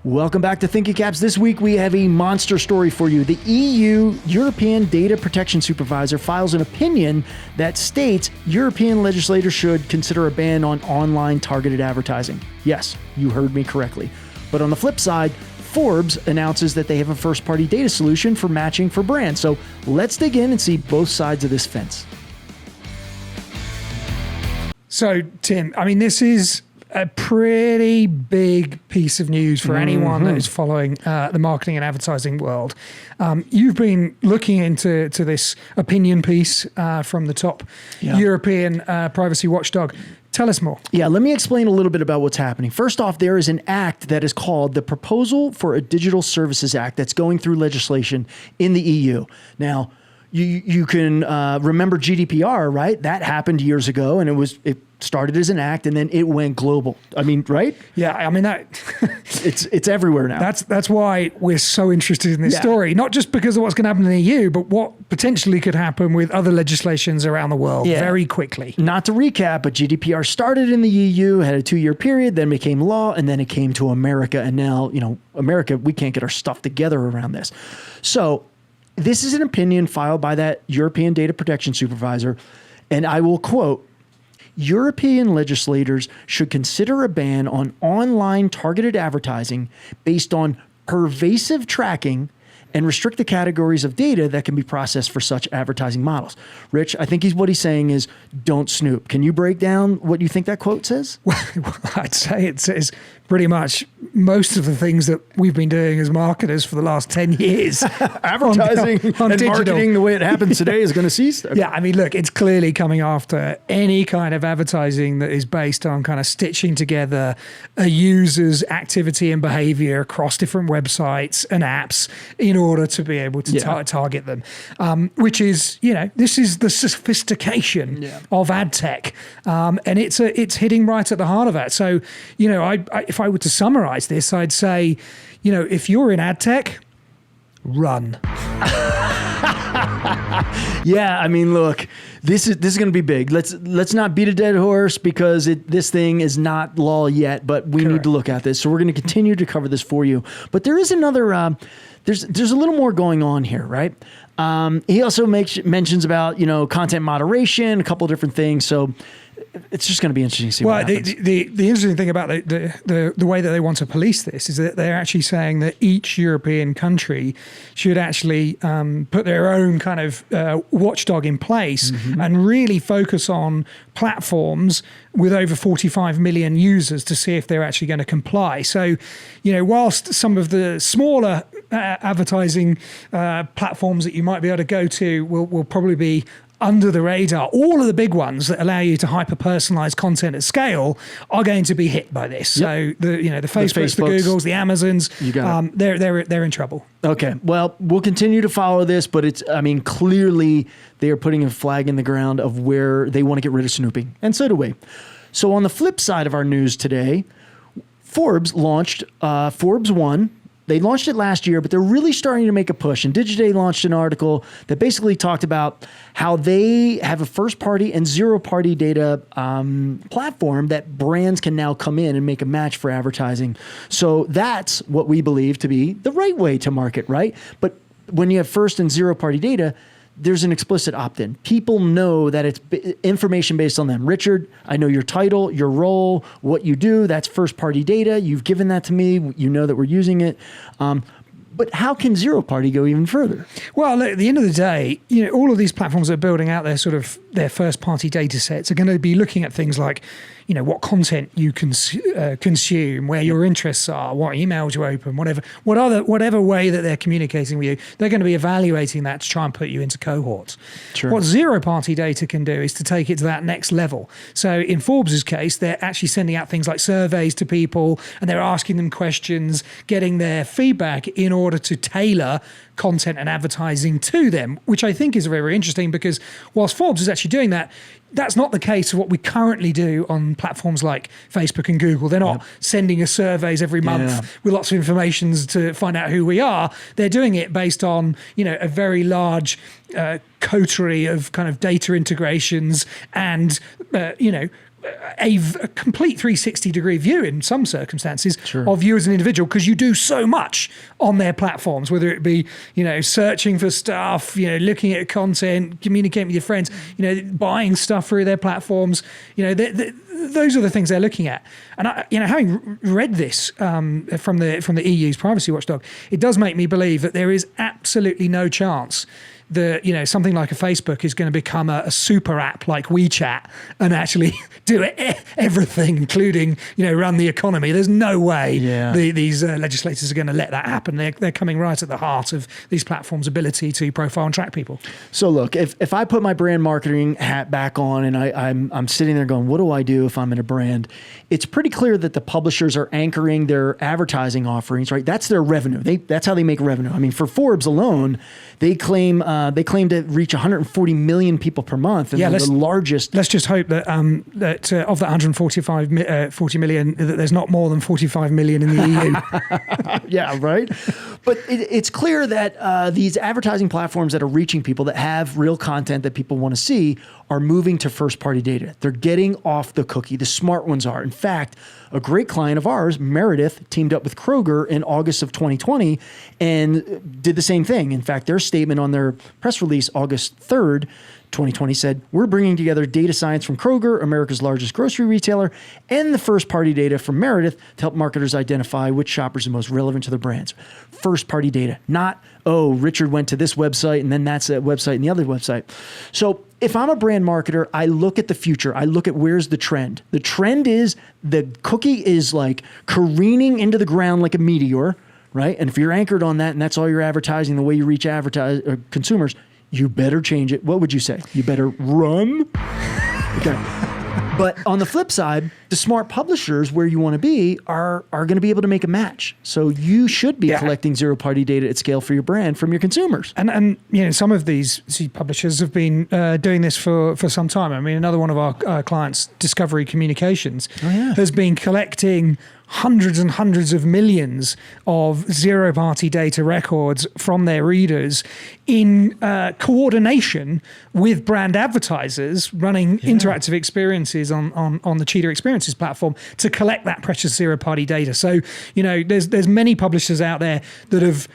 Welcome back to Thinking Caps. This week we have a monster story for you. The EU, European Data Protection Supervisor, files an opinion that states European legislators should consider a ban on online targeted advertising. Yes, you heard me correctly. But on the flip side, Forbes announces that they have a first-party data solution for matching for brands. So let's dig in and see both sides of this fence. So, Tim, I mean, this is a pretty big piece of news for anyone that is following the marketing and advertising world. You've been looking into this opinion piece from the top European privacy watchdog. Tell us more. Yeah, let me explain a little bit about what's happening. First off, there is an act that is called the Proposal for a Digital Services Act that's going through legislation in the EU. Now, you can remember GDPR, right? That happened years ago, and it started as an act, and then it went global. I mean, right? Yeah, I mean that it's everywhere now. That's why we're so interested in this story, not just because of what's going to happen in the EU, but what potentially could happen with other legislations around the world very quickly. Not to recap, but GDPR started in the EU, had a 2-year period, then became law, and then it came to America, and now, America, we can't get our stuff together around this. So this is an opinion filed by that European Data Protection Supervisor, and I will quote, European legislators should consider a ban on online targeted advertising based on pervasive tracking and restrict the categories of data that can be processed for such advertising models. Rich, I think what he's saying is don't snoop. Can you break down what you think that quote says? Well, I'd say it says pretty much most of the things that we've been doing as marketers for the last 10 years. Advertising on and digital. Marketing the way it happens today is going to cease? Okay. Yeah, I mean, look, it's clearly coming after any kind of advertising that is based on kind of stitching together a user's activity and behavior across different websites and apps in order to be able to target them, which is, this is the sophistication of ad tech, and it's hitting right at the heart of that. So, if I were to summarize this, I'd say, if you're in ad tech, run. Yeah, I mean, look, this is going to be big. Let's not beat a dead horse because this thing is not law yet, but we need to look at this. So we're going to continue to cover this for you. But there is another. There's a little more going on here, right? He also mentions about content moderation, a couple of different things. So it's just going to be interesting to see what happens. The interesting thing about the way that they want to police this is that they're actually saying that each European country should actually put their own kind of watchdog in place and really focus on platforms with over 45 million users to see if they're actually going to comply. So, whilst some of the smaller advertising platforms that you might be able to go to will probably be under the radar, all of the big ones that allow you to hyper-personalize content at scale are going to be hit by this. So the Facebooks, the Googles, the Amazons, they're in trouble. Okay, well, we'll continue to follow this, but clearly they are putting a flag in the ground of where they want to get rid of snooping, and so do we. So on the flip side of our news today, Forbes launched ForbesOne. They launched it last year, but they're really starting to make a push. And Digiday launched an article that basically talked about how they have a first-party and zero-party data platform that brands can now come in and make a match for advertising. So that's what we believe to be the right way to market, right? But when you have first and zero-party data, there's an explicit opt-in. People know that it's information based on them. Richard, I know your title, your role, what you do. That's first-party data. You've given that to me. You know that we're using it. But how can zero-party go even further? Well, at the end of the day, all of these platforms that are building out their first-party data sets are going to be looking at things like, what content you consume, where your interests are, what emails you open, whatever way that they're communicating with you. They're going to be evaluating that to try and put you into cohorts. Sure. What zero-party data can do is to take it to that next level. So in Forbes' case, they're actually sending out things like surveys to people, and they're asking them questions, getting their feedback in order to tailor content and advertising to them, which I think is very interesting because whilst Forbes is actually doing that, that's not the case of what we currently do on platforms like Facebook and Google. They're not sending us surveys every month with lots of information to find out who we are. They're doing it based on, a very large coterie of kind of data integrations and, a complete 360-degree view in some circumstances Sure. of you as an individual, because you do so much on their platforms, whether it be, searching for stuff, looking at content, communicating with your friends, buying stuff through their platforms. Those are the things they're looking at. And having read this from the EU's privacy watchdog, it does make me believe that there is absolutely no chance that something like a Facebook is going to become a super app like WeChat and actually do everything, including run the economy. There's no way these legislators are going to let that happen. They're coming right at the heart of these platforms' ability to profile and track people. So look, if I put my brand marketing hat back on and I'm sitting there going, what do I do if I'm in a brand? It's pretty clear that the publishers are anchoring their advertising offerings, right? That's their revenue. That's how they make revenue. I mean, for Forbes alone, they claim to reach 140 million people per month, and they're the largest. Let's just hope that that of that 40 million, that there's not more than 45 million in the EU. Yeah, right. But it's clear that these advertising platforms that are reaching people, that have real content that people want to see, are moving to first-party data. They're getting off the cookie. The smart ones are. In fact, a great client of ours, Meredith, teamed up with Kroger in August of 2020 and did the same thing. In fact, their statement on their press release, August 3rd, 2020, said, we're bringing together data science from Kroger, America's largest grocery retailer, and the first-party data from Meredith to help marketers identify which shoppers are most relevant to their brands. First-party data, not, oh, Richard went to this website and then that's that website and the other website. So if I'm a brand marketer, I look at the future. I look at where's the trend. The trend is the cookie is like careening into the ground like a meteor, right? And if you're anchored on that and that's all your advertising, the way you reach consumers, you better change it. What would you say? You better run? Okay. But on the flip side, the smart publishers where you want to be are going to be able to make a match. So you should be collecting zero-party data at scale for your brand from your consumers. And some of these publishers have been doing this for some time. I mean, another one of our clients, Discovery Communications, has been collecting hundreds and hundreds of millions of zero-party data records from their readers in coordination with brand advertisers running interactive experiences on the CHEETAH Experiences platform to collect that precious zero-party data. So, there's many publishers out there that have,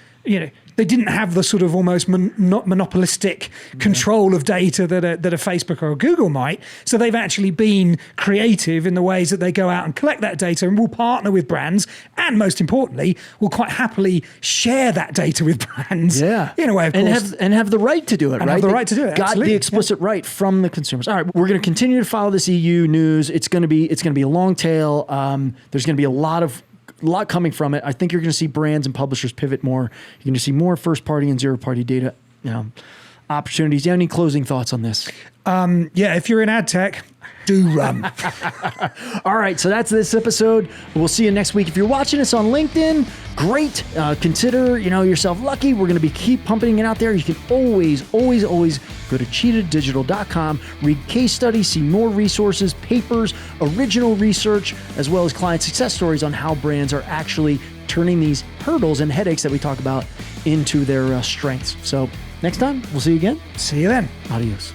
they didn't have the sort of almost monopolistic control of data that a Facebook or a Google might. So they've actually been creative in the ways that they go out and collect that data and will partner with brands, and most importantly, will quite happily share that data with brands. Yeah. In a way, of course. And have the right to do it, and right? Have the right to do it. Got the explicit right from the consumers. All right, we're going to continue to follow this EU news. It's going to be a long tail. There's going to be a lot coming from it. I think you're going to see brands and publishers pivot more. You're going to see more first-party and zero-party data opportunities. Do you have any closing thoughts on this? If you're in ad tech, do run. All right, so that's this episode. We'll see you next week. If you're watching us on LinkedIn, great. Consider yourself lucky. We're going to keep pumping it out there. You can always go to CHEETAHDigital.com, read case studies, see more resources, papers, original research, as well as client success stories on how brands are actually turning these hurdles and headaches that we talk about into their strengths. So next time, we'll see you again. See you then. Adios.